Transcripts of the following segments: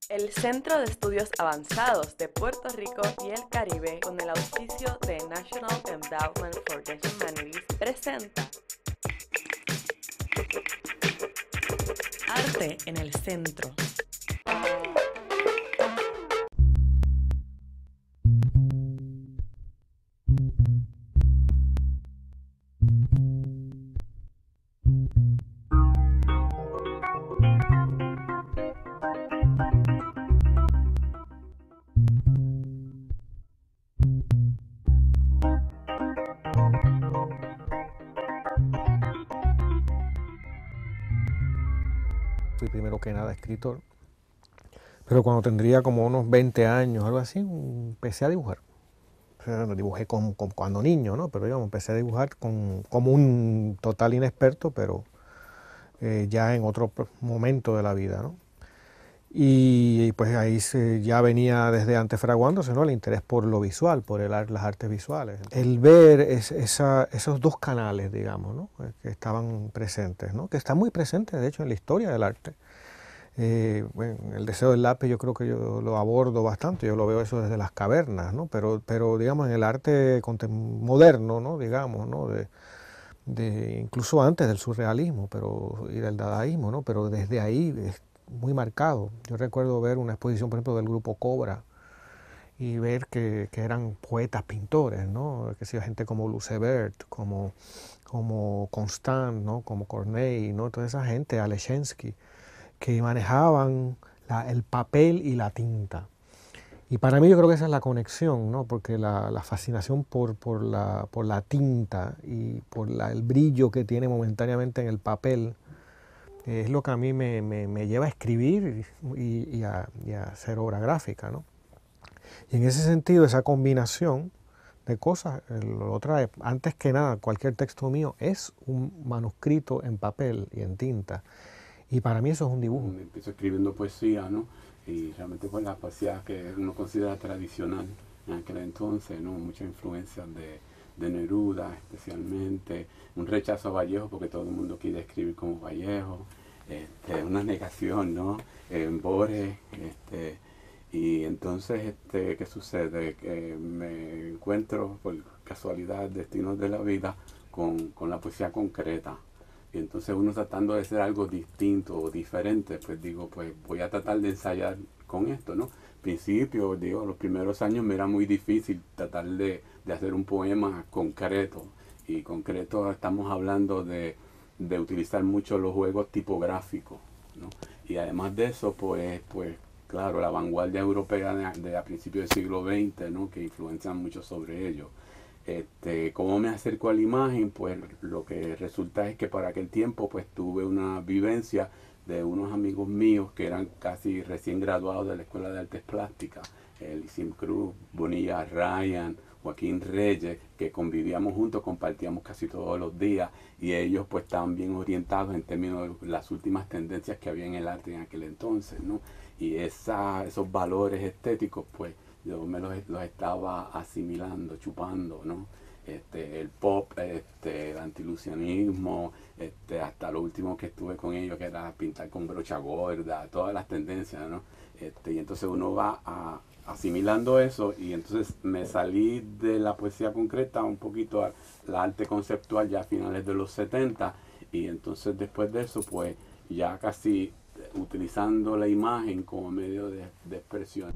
El Centro de Estudios Avanzados de Puerto Rico y el Caribe, con el auspicio de National Endowment for the Humanities, presenta Arte en el Centro. Fui primero que nada escritor, pero cuando tendría como unos 20 años, algo así, empecé a dibujar. O sea, no dibujé cuando niño, ¿no? Pero digamos, empecé a dibujar como un total inexperto, pero ya en otro momento de la vida, ¿no? Y pues ahí ya venía desde antes fraguándose, ¿no? El interés por lo visual, por las artes visuales. El ver esos dos canales, digamos, ¿no? Que estaban presentes, ¿no? Que están muy presentes, de hecho, en la historia del arte. Bueno, el deseo del lápiz yo creo que yo lo abordo bastante, yo lo veo eso desde las cavernas, ¿no? Pero digamos en el arte moderno, ¿no? Digamos, ¿no? Incluso antes del surrealismo y del dadaísmo, ¿no? Pero desde ahí es muy marcado. Yo recuerdo ver una exposición, por ejemplo, del grupo Cobra y ver que eran poetas pintores, ¿no? Que sea gente como Lucebert, como Constant, ¿no? Como Corneille, ¿no? Toda esa gente, Aleshensky, que manejaban el papel y la tinta. Y para mí yo creo que esa es la conexión, ¿no? Porque la fascinación por la tinta y por el brillo que tiene momentáneamente en el papel es lo que a mí me lleva a escribir y a hacer obra gráfica, ¿no? Y en ese sentido, esa combinación de cosas, lo trae, antes que nada, cualquier texto mío es un manuscrito en papel y en tinta. Y para mí eso es un dibujo. Empiezo escribiendo poesía, ¿no? Y realmente pues la poesía que uno considera tradicional en aquel entonces, ¿no? Muchas influencias de Neruda especialmente, un rechazo a Vallejo porque todo el mundo quiere escribir como Vallejo, una negación, ¿no? En Borges, y entonces, ¿qué sucede? Que me encuentro por casualidad, destinos de la vida, con la poesía concreta. Y entonces uno tratando de hacer algo distinto o diferente, pues digo, pues voy a tratar de ensayar con esto, ¿no? Principio, digo, los primeros años me era muy difícil tratar de hacer un poema concreto. Y concreto estamos hablando de utilizar mucho los juegos tipográficos, ¿no? Y además de eso, pues claro, la vanguardia europea de a principios del siglo XX, ¿no? Que influencian mucho sobre ello. ¿Cómo me acerco a la imagen? Pues lo que resulta es que para aquel tiempo pues tuve una vivencia de unos amigos míos que eran casi recién graduados de la Escuela de Artes Plásticas, Isim Cruz, Bonilla Ryan, Joaquín Reyes, que convivíamos juntos, compartíamos casi todos los días y ellos pues estaban bien orientados en términos de las últimas tendencias que había en el arte en aquel entonces, ¿no? Y esos valores estéticos pues yo los estaba asimilando, chupando, ¿no? El pop, el antilucianismo, hasta lo último que estuve con ellos, que era pintar con brocha gorda, todas las tendencias, ¿no? Y entonces uno va asimilando eso y entonces me salí de la poesía concreta un poquito a la arte conceptual ya a finales de los 70 y entonces después de eso pues ya casi utilizando la imagen como medio de expresión.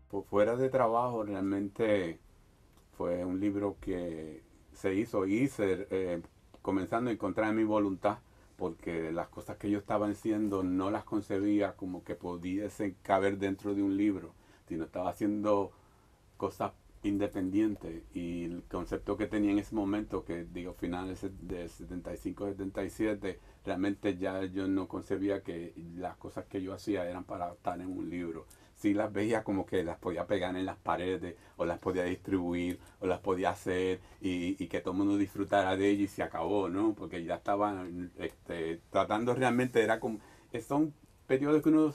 Por fuera de trabajo realmente fue un libro que hice comenzando a encontrar mi voluntad, porque las cosas que yo estaba haciendo no las concebía como que pudiesen caber dentro de un libro, sino estaba haciendo cosas independiente, y el concepto que tenía en ese momento, que digo finales de 75, 77, realmente ya yo no concebía que las cosas que yo hacía eran para estar en un libro. Sí las veía como que las podía pegar en las paredes, o las podía distribuir, o las podía hacer, y que todo el mundo disfrutara de ellas, y se acabó, ¿no? Porque ya estaba tratando realmente, era como, son periodos que uno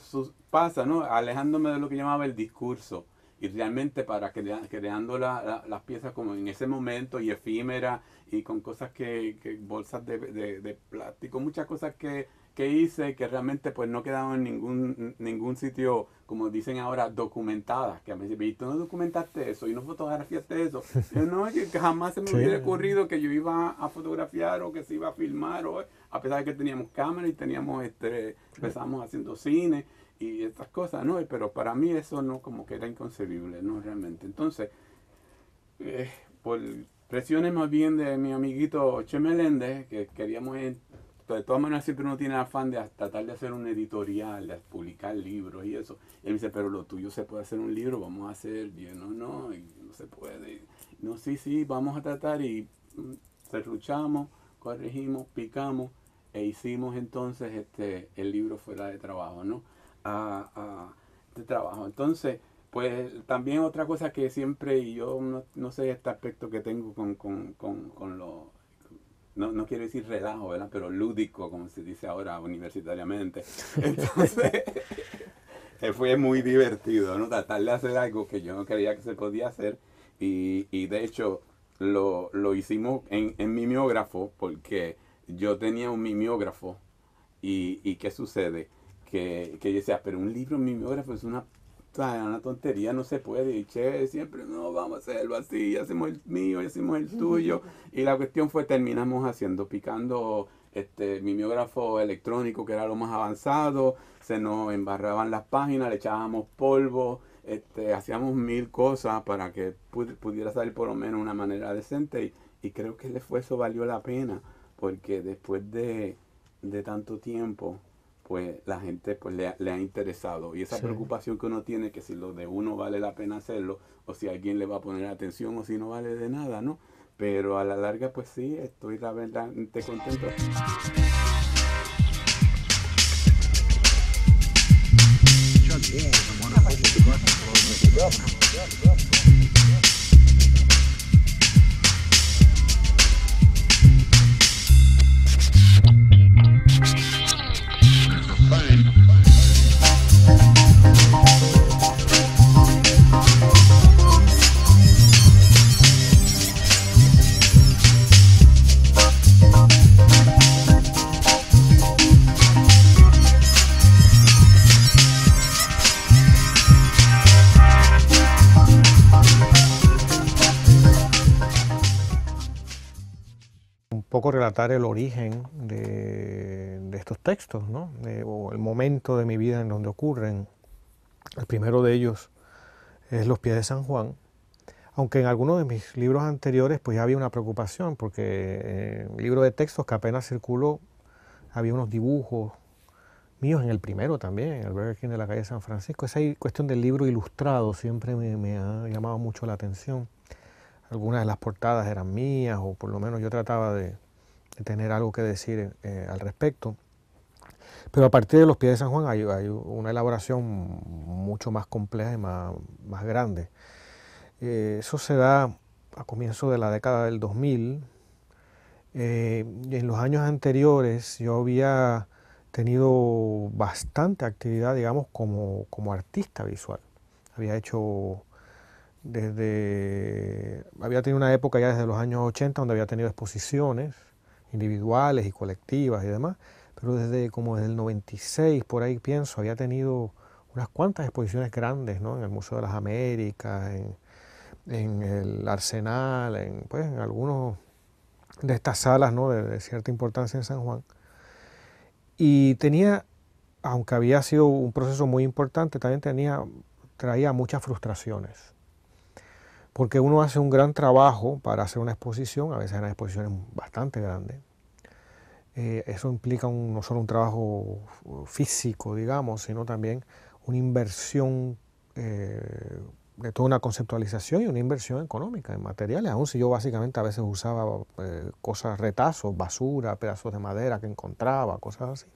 pasa, ¿no? Alejándome de lo que llamaba el discurso, y realmente para creando las piezas como en ese momento, y efímera, y con cosas que bolsas de plástico, muchas cosas que hice que realmente pues no quedaban en ningún sitio, como dicen ahora, documentadas, que a mí me dicen, ¿tú no documentaste eso y no fotografiaste eso? Yo no, que jamás se me hubiera ocurrido que yo iba a fotografiar, o que se iba a filmar, o, a pesar de que teníamos cámara y teníamos empezamos haciendo cine y estas cosas, ¿no? Pero para mí eso no, como que era inconcebible, ¿no? Realmente. Entonces, por presiones más bien de mi amiguito Che Meléndez, que queríamos, de todas maneras siempre uno tiene afán de tratar de hacer un editorial, de publicar libros y eso. Y él me dice, pero lo tuyo se puede hacer un libro, vamos a hacer, y yo, no, y no se puede. No, sí, vamos a tratar, y serruchamos, corregimos, picamos, e hicimos entonces el libro Fuera de Trabajo, ¿no? De trabajo. Entonces, pues también otra cosa que siempre, y yo no sé este aspecto que tengo con lo, no quiero decir relajo, ¿verdad? Pero lúdico, como se dice ahora universitariamente. Entonces, fue muy divertido, ¿no? Tratar de hacer algo que yo no creía que se podía hacer, y de hecho lo hicimos en mimeógrafo, porque yo tenía un mimeógrafo, y ¿qué sucede? Que yo decía, pero un libro mimeógrafo es una tontería, no se puede. Y Che siempre, no, vamos a hacerlo así, hacemos el mío y hacemos el tuyo. Y la cuestión fue, terminamos picando mimeógrafo electrónico, que era lo más avanzado, se nos embarraban las páginas, le echábamos polvo, hacíamos mil cosas para que pudiera salir por lo menos una manera decente, y creo que el esfuerzo valió la pena, porque después de tanto tiempo, pues la gente pues le ha interesado, y esa preocupación que uno tiene, que si lo de uno vale la pena hacerlo, o si alguien le va a poner atención, o si no vale de nada, ¿no? Pero a la larga pues sí, estoy la verdad contento. Poco relatar el origen de estos textos, ¿no? O el momento de mi vida en donde ocurren. El primero de ellos es Los pies de San Juan, aunque en algunos de mis libros anteriores pues ya había una preocupación, porque en el libro de textos que apenas circuló había unos dibujos míos, en el primero también, en el Burger King de la calle San Francisco. Esa cuestión del libro ilustrado siempre me ha llamado mucho la atención. Algunas de las portadas eran mías, o por lo menos yo trataba de tener algo que decir al respecto. Pero a partir de Los pies de San Juan hay una elaboración mucho más compleja y más grande. Eso se da a comienzos de la década del 2000. En los años anteriores yo había tenido bastante actividad, digamos, como artista visual. Había tenido una época ya desde los años 80 donde había tenido exposiciones individuales y colectivas y demás, pero desde el 96, por ahí pienso, había tenido unas cuantas exposiciones grandes, ¿no? En el Museo de las Américas, en el Arsenal, en algunos de estas salas, ¿no? de cierta importancia en San Juan. Y tenía, aunque había sido un proceso muy importante, también traía muchas frustraciones. Porque uno hace un gran trabajo para hacer una exposición, a veces eran exposiciones bastante grandes. Eso implica no solo un trabajo físico, digamos, sino también una inversión de toda una conceptualización y una inversión económica en materiales, aun si yo básicamente a veces usaba cosas, retazos, basura, pedazos de madera que encontraba, cosas así.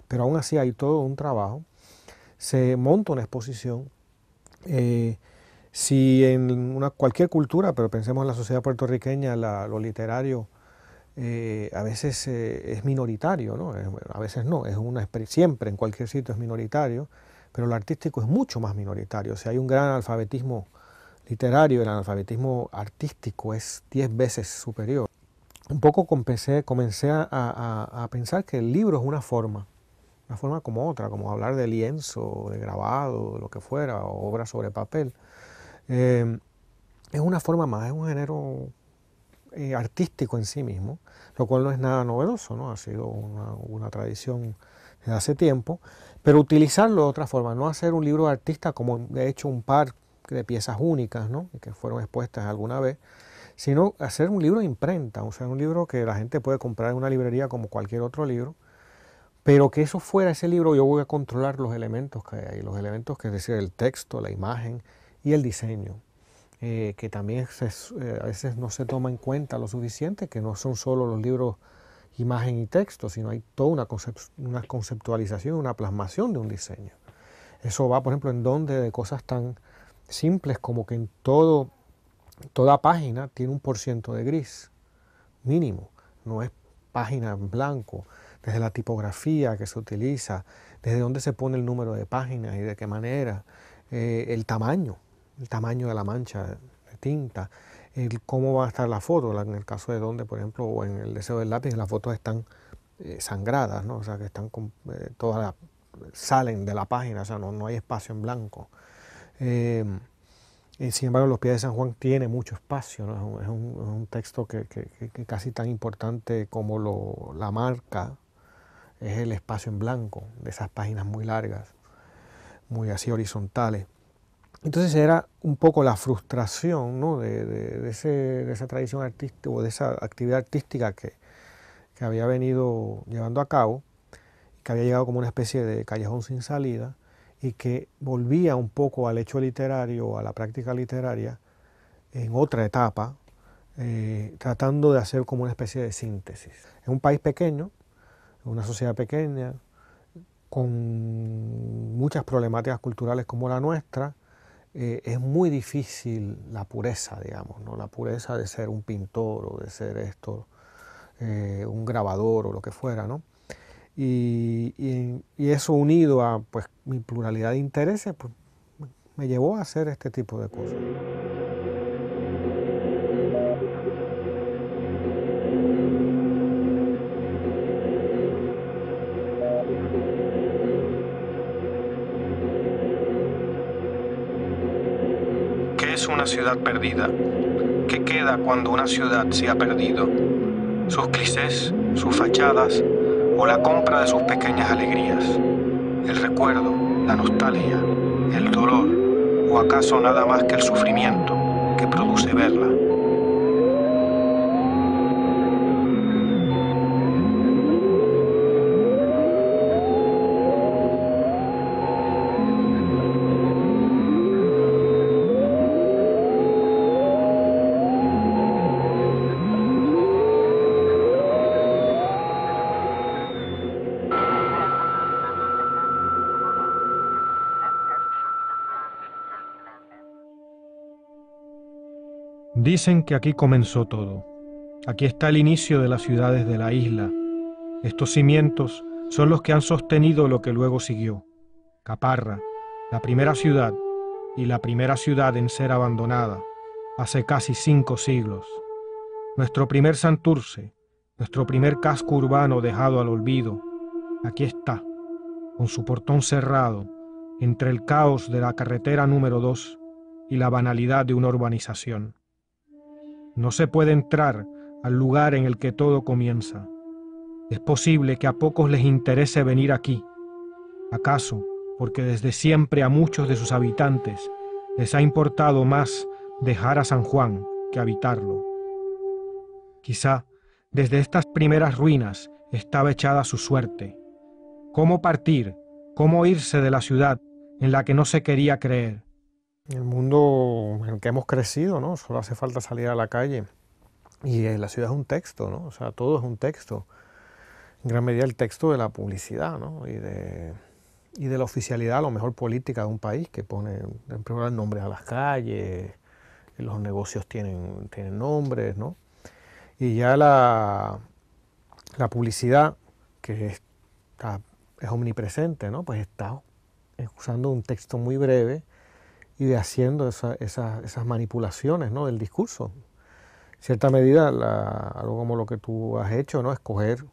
Pero aún así hay todo un trabajo. Se monta una exposición. Si en cualquier cultura, pero pensemos en la sociedad puertorriqueña, lo literario a veces es minoritario, ¿no? A veces no, siempre en cualquier sitio es minoritario, pero lo artístico es mucho más minoritario. O sea, hay un gran analfabetismo literario, el analfabetismo artístico es 10 veces superior. Un poco comencé a pensar que el libro es una forma como otra, como hablar de lienzo, de grabado, de lo que fuera, o obra sobre papel. Es una forma más, es un género artístico en sí mismo, lo cual no es nada novedoso, ¿no? Ha sido una tradición desde hace tiempo, pero utilizarlo de otra forma, no hacer un libro de artista como de hecho un par de piezas únicas, ¿no? Que fueron expuestas alguna vez, sino hacer un libro de imprenta, o sea, un libro que la gente puede comprar en una librería como cualquier otro libro, pero que eso fuera ese libro, yo voy a controlar los elementos que hay, los elementos que es decir, el texto, la imagen y el diseño. Que también a veces no se toma en cuenta lo suficiente, que no son solo los libros imagen y texto, sino hay toda una conceptualización, una plasmación de un diseño. Eso va, por ejemplo, de cosas tan simples como que en toda página tiene un % de gris mínimo, no es página en blanco, desde la tipografía que se utiliza, desde dónde se pone el número de páginas y de qué manera, el tamaño de la mancha de tinta, cómo va a estar la foto, en el caso de donde, por ejemplo, o en el deseo del lápiz, las fotos están sangradas, ¿no? O sea, que están salen de la página, o sea, no hay espacio en blanco. Sin embargo, Los pies de San Juan tiene mucho espacio, ¿no? Es un texto que casi tan importante como la marca es el espacio en blanco de esas páginas muy largas, muy así horizontales. Entonces era un poco la frustración, ¿no? de esa tradición artística o de esa actividad artística que había venido llevando a cabo, que había llegado como una especie de callejón sin salida y que volvía un poco al hecho literario, a la práctica literaria, en otra etapa, tratando de hacer como una especie de síntesis. Es un país pequeño, una sociedad pequeña, con muchas problemáticas culturales como la nuestra. Es muy difícil la pureza, digamos, ¿no? La pureza de ser un pintor o de ser un grabador o lo que fuera, ¿no? Y eso unido a pues, mi pluralidad de intereses, pues, me llevó a hacer este tipo de cosas. Es una ciudad perdida. ¿Qué queda cuando una ciudad se ha perdido? Sus clichés, sus fachadas o la compra de sus pequeñas alegrías. El recuerdo, la nostalgia, el dolor o acaso nada más que el sufrimiento que produce verla. Dicen que aquí comenzó todo. Aquí está el inicio de las ciudades de la isla. Estos cimientos son los que han sostenido lo que luego siguió. Caparra, la primera ciudad y la primera ciudad en ser abandonada, hace casi 5 siglos. Nuestro primer Santurce, nuestro primer casco urbano dejado al olvido, aquí está, con su portón cerrado, entre el caos de la carretera número 2 y la banalidad de una urbanización. No se puede entrar al lugar en el que todo comienza. Es posible que a pocos les interese venir aquí. ¿Acaso porque desde siempre a muchos de sus habitantes les ha importado más dejar a San Juan que habitarlo? Quizá desde estas primeras ruinas estaba echada su suerte. ¿Cómo partir? ¿Cómo irse de la ciudad en la que no se quería creer? el mundo en el que hemos crecido, ¿no? Solo hace falta salir a la calle y la ciudad es un texto, ¿no? O sea, todo es un texto. En gran medida el texto de la publicidad, ¿no? Y de la oficialidad, a lo mejor política de un país, que pone en primer lugar nombres a las calles, los negocios tienen nombres, ¿no? Y ya la publicidad, que es omnipresente, ¿no? Pues está usando un texto muy breve y haciendo esas manipulaciones, ¿no? Del discurso. En cierta medida, algo como lo que tú has hecho, ¿no? Escoger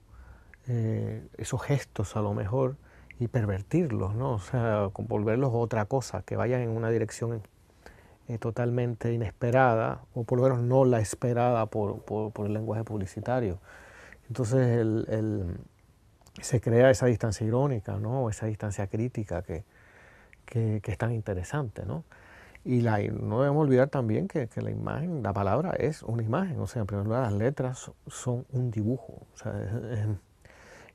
esos gestos a lo mejor y pervertirlos, ¿no? O sea, volverlos otra cosa, que vayan en una dirección totalmente inesperada, o por lo menos no la esperada por el lenguaje publicitario. Entonces se crea esa distancia irónica, ¿no? Esa distancia crítica que es tan interesante, ¿no? Y no debemos olvidar también que la imagen, la palabra es una imagen, o sea, en primer lugar las letras son un dibujo, o sea,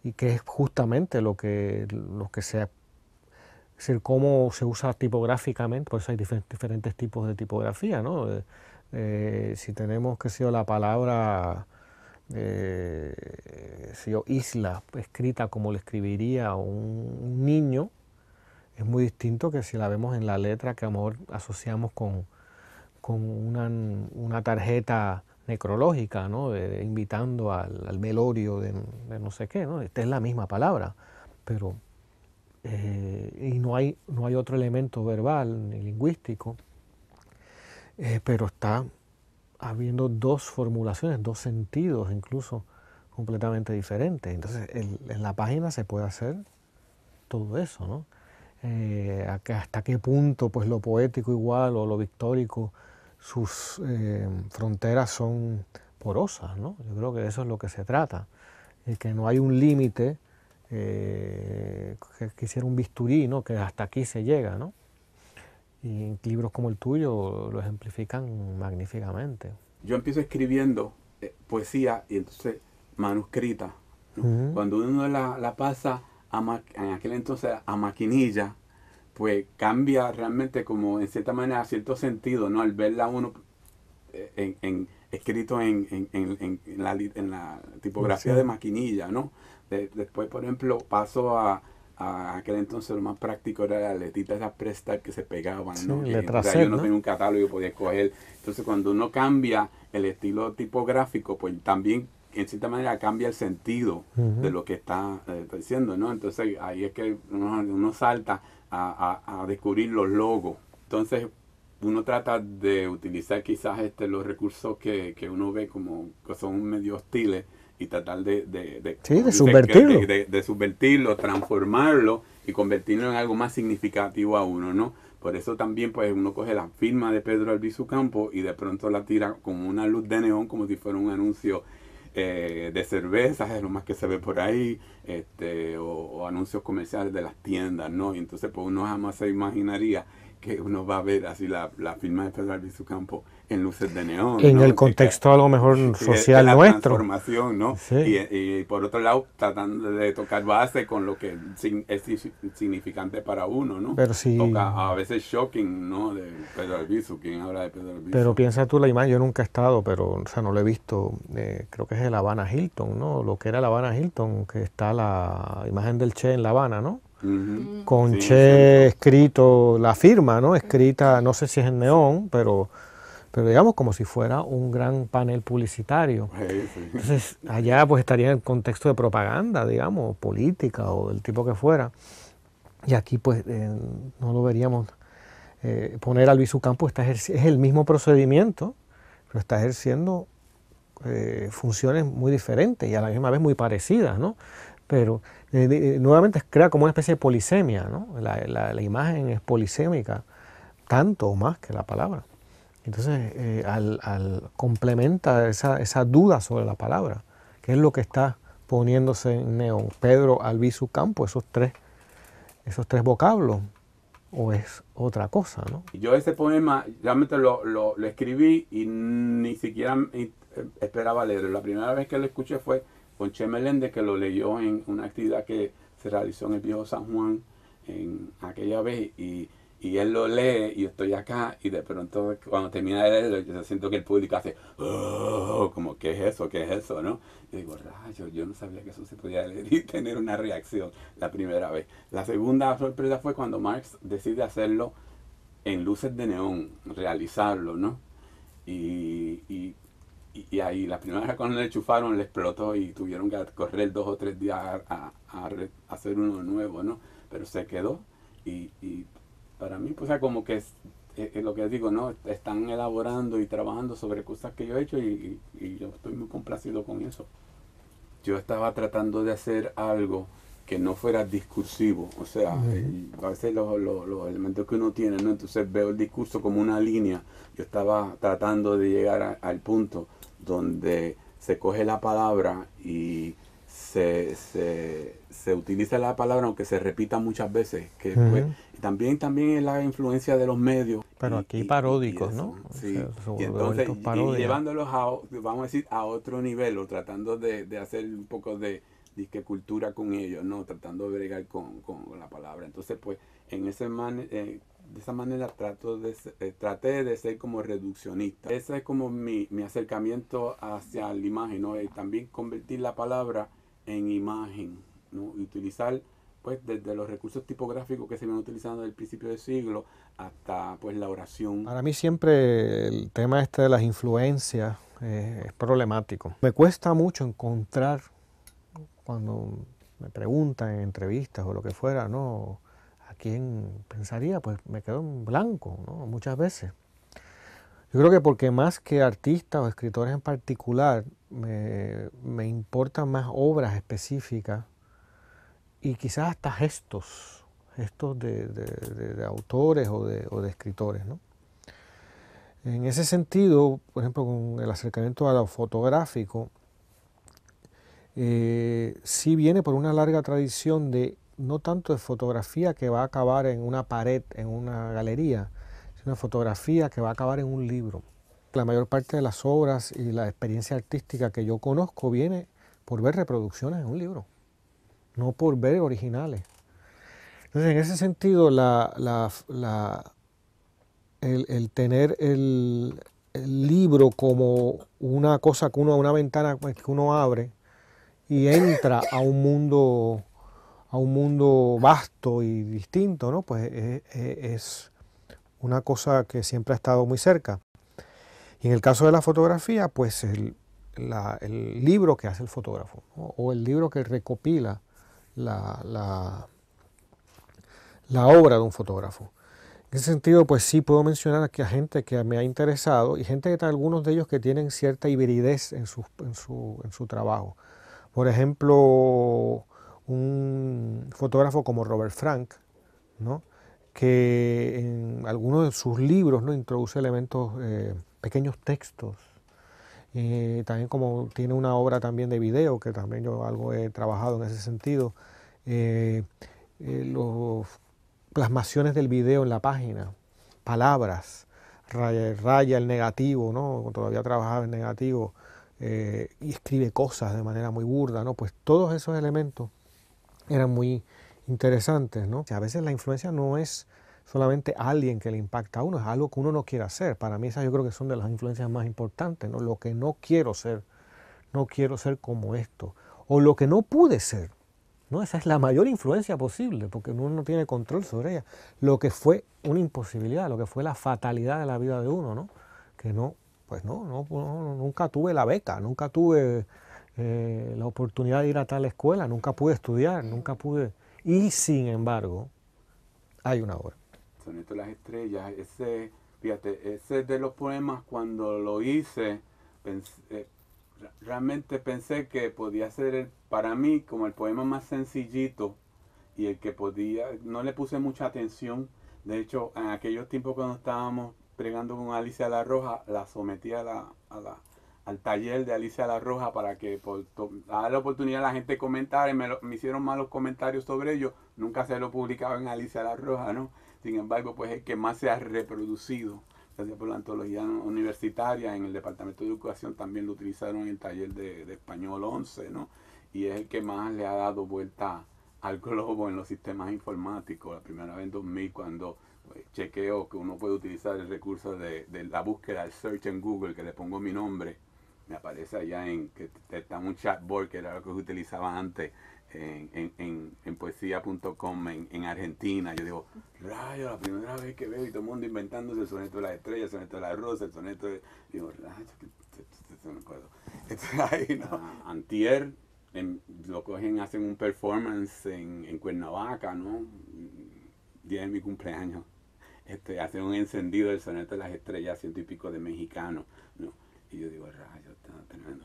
y que es justamente lo que se, es decir, cómo se usa tipográficamente, por eso hay diferentes tipos de tipografía, ¿no? Si tenemos, qué sé yo, la palabra isla escrita como le escribiría un niño, es muy distinto que si la vemos en la letra que a lo mejor asociamos con una tarjeta necrológica, ¿no? Invitando al velorio de no sé qué, ¿no? Esta es la misma palabra, pero y no hay otro elemento verbal ni lingüístico, pero está habiendo dos formulaciones, dos sentidos incluso completamente diferentes. Entonces en la página se puede hacer todo eso, ¿no? Hasta qué punto pues lo poético igual o lo pictórico, sus fronteras son porosas, ¿no? Yo creo que de eso es lo que se trata, que no hay un límite, que quisiera un bisturí, ¿no? Que hasta aquí se llega, ¿no? Y libros como el tuyo lo ejemplifican magníficamente. Yo empiezo escribiendo poesía y entonces manuscrita, ¿no? Cuando uno la pasa en aquel entonces a maquinilla, pues cambia realmente como en cierta manera, cierto sentido, ¿no? Al verla uno escrito en la tipografía de maquinilla, ¿no? Después, por ejemplo, paso a aquel entonces lo más práctico era las letritas esas Prestar que se pegaban, ¿no? Sí, O sea, yo no tenía un catálogo, yo podía escoger. Entonces, cuando uno cambia el estilo tipográfico, pues también en cierta manera cambia el sentido de lo que está diciendo, ¿no? Entonces ahí es que uno salta a descubrir los logos. Entonces uno trata de utilizar quizás los recursos que uno ve como que son medio hostiles y tratar de subvertirlo. De subvertirlo, transformarlo y convertirlo en algo más significativo a uno, ¿no? Por eso también pues uno coge la firma de Pedro Albizu Campos y de pronto la tira como una luz de neón, como si fuera un anuncio de cervezas, es lo más que se ve por ahí, o anuncios comerciales de las tiendas, ¿no? Y entonces pues uno jamás se imaginaría que uno va a ver así la firma de Pedro Albizu Campos en luces de neón, en ¿no? el contexto a lo mejor social la nuestro. Transformación, ¿no? Sí. Y por otro lado tratando de tocar base con lo que es significante para uno, ¿no? Pero sí, toca a veces shocking, ¿no? De Pedro Albizu, ¿quién habla de Pedro Albizu? Pero piensa tú la imagen, yo nunca he estado, pero o sea, no lo he visto, creo que es el Habana Hilton, ¿no? Lo que era el Habana Hilton, que está la imagen del Che en La Habana, ¿no? Con Che escrito, la firma, ¿no? Escrita, no sé si es en neón, pero digamos como si fuera un gran panel publicitario. Entonces allá pues estaría en el contexto de propaganda, digamos, política o del tipo que fuera. Y aquí pues no lo veríamos. Poner Albizu Campos es el mismo procedimiento, pero está ejerciendo funciones muy diferentes y a la misma vez muy parecidas, ¿no? Pero nuevamente crea como una especie de polisemia, ¿no? La imagen es polisémica, tanto o más que la palabra. Entonces, complementa esa duda sobre la palabra, que es lo que está poniéndose en neón. Pedro Albizu Campos, esos tres vocablos, o es otra cosa, ¿no? Yo ese poema realmente lo escribí y ni siquiera esperaba leerlo. La primera vez que lo escuché fue con Che Meléndez, que lo leyó en una actividad que se realizó en el Viejo San Juan en aquella vez, y y él lo lee y yo estoy acá y de pronto cuando termina de leerlo yo siento que el público hace "Oh", como ¿qué es eso? ¿Qué es eso? ¿No? Y digo, rayos, yo no sabía que eso se podía leer y tener una reacción la primera vez. La segunda sorpresa fue cuando Marx decide hacerlo en luces de neón, realizarlo, ¿no? Y ahí la primera vez cuando le enchufaron le explotó y tuvieron que correr 2 o 3 días a hacer uno nuevo, ¿no? Pero se quedó y para mí, pues, o sea, como que es lo que digo, ¿no? Están elaborando y trabajando sobre cosas que yo he hecho y yo estoy muy complacido con eso. Yo estaba tratando de hacer algo que no fuera discursivo, o sea, a veces los elementos que uno tiene, ¿no? Entonces veo el discurso como una línea. Yo estaba tratando de llegar al punto donde se coge la palabra y se utiliza la palabra aunque se repita muchas veces, que pues, también es la influencia de los medios. Pero aquí paródicos, ¿no? Sí, O sea, y entonces y parodia. llevándolos vamos a decir, a otro nivel, o tratando de hacer un poco de cultura con ellos, ¿no? Tratando de bregar con la palabra. Entonces, pues, de esa manera traté de ser como reduccionista. Ese es como mi acercamiento hacia la imagen, ¿no? Y también convertir la palabra en imagen, ¿no? Y utilizar, pues, desde los recursos tipográficos que se vienen utilizando desde el principio del siglo hasta, pues, la oración. Para mí siempre el tema este de las influencias es problemático. Me cuesta mucho encontrar, cuando me preguntan en entrevistas o lo que fuera, ¿no? ¿A quién pensaría? Pues me quedo en blanco, ¿no? Muchas veces. Yo creo que porque más que artistas o escritores en particular, me importan más obras específicas y quizás hasta gestos de autores o de escritores, ¿no? En ese sentido, por ejemplo, con el acercamiento a lo fotográfico, sí viene por una larga tradición de no tanto de fotografía que va a acabar en una pared, en una galería, sino fotografía que va a acabar en un libro. La mayor parte de las obras y la experiencia artística que yo conozco viene por ver reproducciones en un libro, no por ver originales. Entonces, en ese sentido, el tener el libro como una cosa una ventana que uno abre y entra a un mundo vasto y distinto, ¿no? Pues es una cosa que siempre ha estado muy cerca. Y en el caso de la fotografía, pues el libro que hace el fotógrafo, ¿no? O el libro que recopila la obra de un fotógrafo. En ese sentido, pues sí puedo mencionar aquí a gente que me ha interesado y algunos de ellos que tienen cierta hibridez en su trabajo. Por ejemplo, un fotógrafo como Robert Frank, ¿no? Que en algunos de sus libros, ¿no? Introduce elementos, pequeños textos. También como tiene una obra también de video, que también yo algo he trabajado en ese sentido. Los plasmaciones del video en la página, palabras, raya el negativo, ¿no? Todavía trabajaba en negativo, y escribe cosas de manera muy burda, ¿no? Pues todos esos elementos eran muy interesantes, ¿no? A veces la influencia no es solamente alguien que le impacta a uno, es algo que uno no quiere hacer. Para mí esas yo creo que son de las influencias más importantes, ¿no? Lo que no quiero ser como esto, o lo que no pude ser, ¿no? Esa es la mayor influencia posible, porque uno no tiene control sobre ella. Lo que fue una imposibilidad, lo que fue la fatalidad de la vida de uno, ¿no? Que no, pues no, nunca tuve la beca, nunca tuve la oportunidad de ir a tal escuela, nunca pude estudiar, nunca pude. Y sin embargo, hay una obra. Soneto de las Estrellas, fíjate, ese de los poemas cuando lo hice, realmente pensé que podía ser para mí como el poema más sencillito y el que no le puse mucha atención. De hecho, en aquellos tiempos cuando estábamos pregando con Alicia La Roja, la sometí al taller de Alicia La Roja para que dar la oportunidad a la gente comentar, y me hicieron malos comentarios sobre ello. Nunca se lo publicaba en Alicia La Roja, ¿no? Sin embargo, pues es el que más se ha reproducido. Gracias por la antología universitaria. En el Departamento de Educación también lo utilizaron en el taller de Español 11, ¿no? Y es el que más le ha dado vuelta al globo en los sistemas informáticos. La primera vez en 2000, cuando chequeo que uno puede utilizar el recurso de la búsqueda, el search en Google, que le pongo mi nombre, me aparece allá que está un chatbot, que era lo que se utilizaba antes en poesía.com en Argentina. Yo digo, rayo, la primera vez que veo y todo el mundo inventándose el soneto de las estrellas, el soneto de las rosas, el soneto de... Digo, rayo, no me acuerdo. Entonces ahí, ¿no? Antier, lo cogen, hacen un performance en Cuernavaca, ¿no? Día de mi cumpleaños. Hacen un encendido del soneto de las estrellas, 100 y pico de mexicanos, ¿no? Y yo digo, rayo, está tremendo.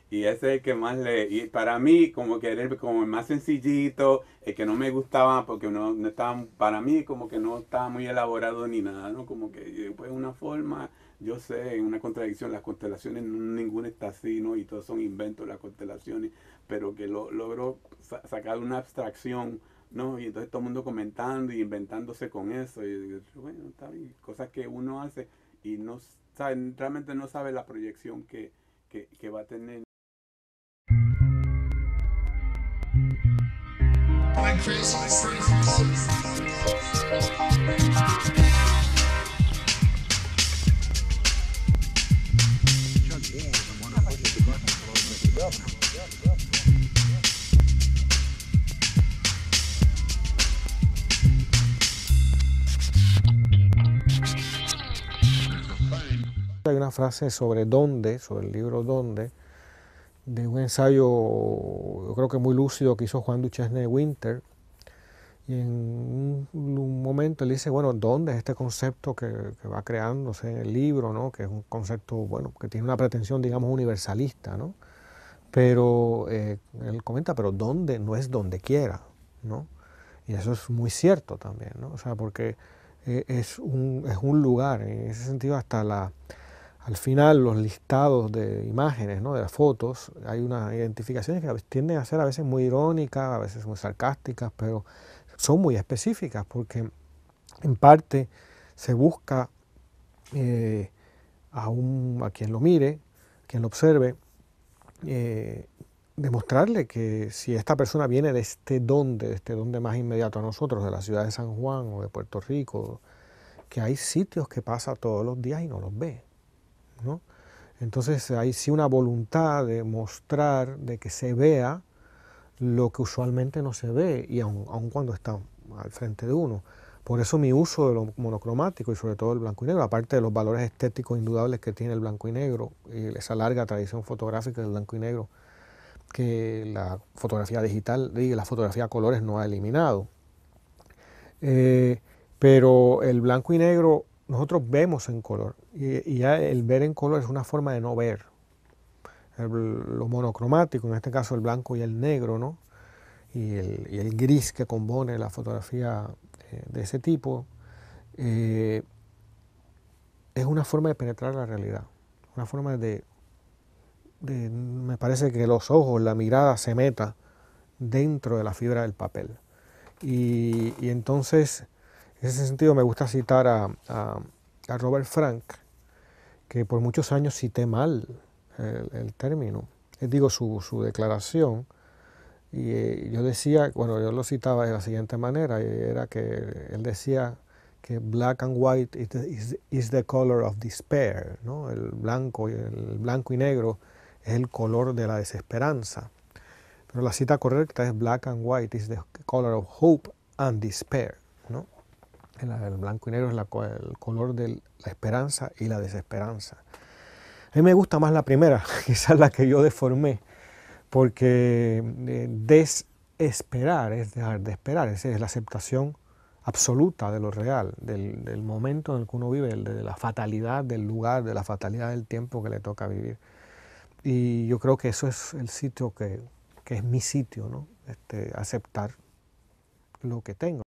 Y ese es el que más y para mí, como que era como el más sencillito, el que no me gustaba, porque no estaba, para mí como que no estaba muy elaborado ni nada, ¿no? Como que pues una forma, yo sé, una contradicción, las constelaciones, ninguna está así, ¿no? Y todos son inventos las constelaciones, pero que logró sacar una abstracción, ¿no? Y entonces todo el mundo comentando y inventándose con eso. Y digo, bueno, está bien, cosas que uno hace y no sabe, realmente no sabe la proyección que va a tener. Hay una frase sobre Dónde, sobre el libro Dónde, de un ensayo, yo creo que muy lúcido, que hizo Juan Duchesne Winter. Y en un momento él dice, bueno, ¿dónde es este concepto que va creándose en el libro, ¿no? Que es un concepto, bueno, que tiene una pretensión, digamos, universalista, ¿no? Pero él comenta, pero ¿dónde? No es donde quiera, ¿no? Y eso es muy cierto también, ¿no? O sea, porque es un lugar, en ese sentido hasta al final los listados de imágenes, ¿no? De las fotos, hay unas identificaciones que tienden a ser a veces muy irónicas, a veces muy sarcásticas, pero son muy específicas porque en parte se busca a quien lo mire, quien lo observe, demostrarle que si esta persona viene de este donde más inmediato a nosotros, de la ciudad de San Juan o de Puerto Rico, que hay sitios que pasa todos los días y no los ve, ¿no? Entonces hay sí una voluntad de mostrar, de que se vea lo que usualmente no se ve, y aun cuando está al frente de uno. Por eso mi uso de lo monocromático y sobre todo el blanco y negro, aparte de los valores estéticos indudables que tiene el blanco y negro y esa larga tradición fotográfica del blanco y negro que la fotografía digital y la fotografía a colores no ha eliminado. Pero el blanco y negro nosotros vemos en color, y ya el ver en color es una forma de no ver. Lo monocromático, en este caso el blanco y el negro, ¿no? Y el gris que compone la fotografía de ese tipo, es una forma de penetrar la realidad, una forma me parece que los ojos, la mirada se meta dentro de la fibra del papel. Y entonces, en ese sentido me gusta citar a Robert Frank, que por muchos años cité mal el término, digo su declaración, y yo decía, bueno, yo lo citaba de la siguiente manera, y era que él decía que black and white is the color of despair, ¿no? El blanco y negro es el color de la desesperanza. Pero la cita correcta es black and white is the color of hope and despair, ¿no? El blanco y negro es el color de la esperanza y la desesperanza. A mí me gusta más la primera, quizás la que yo deformé, porque desesperar es dejar de esperar, esa es la aceptación absoluta de lo real, del momento en el que uno vive, de la fatalidad del lugar, de la fatalidad del tiempo que le toca vivir. Y yo creo que eso es el sitio que es mi sitio, ¿no? Aceptar lo que tengo.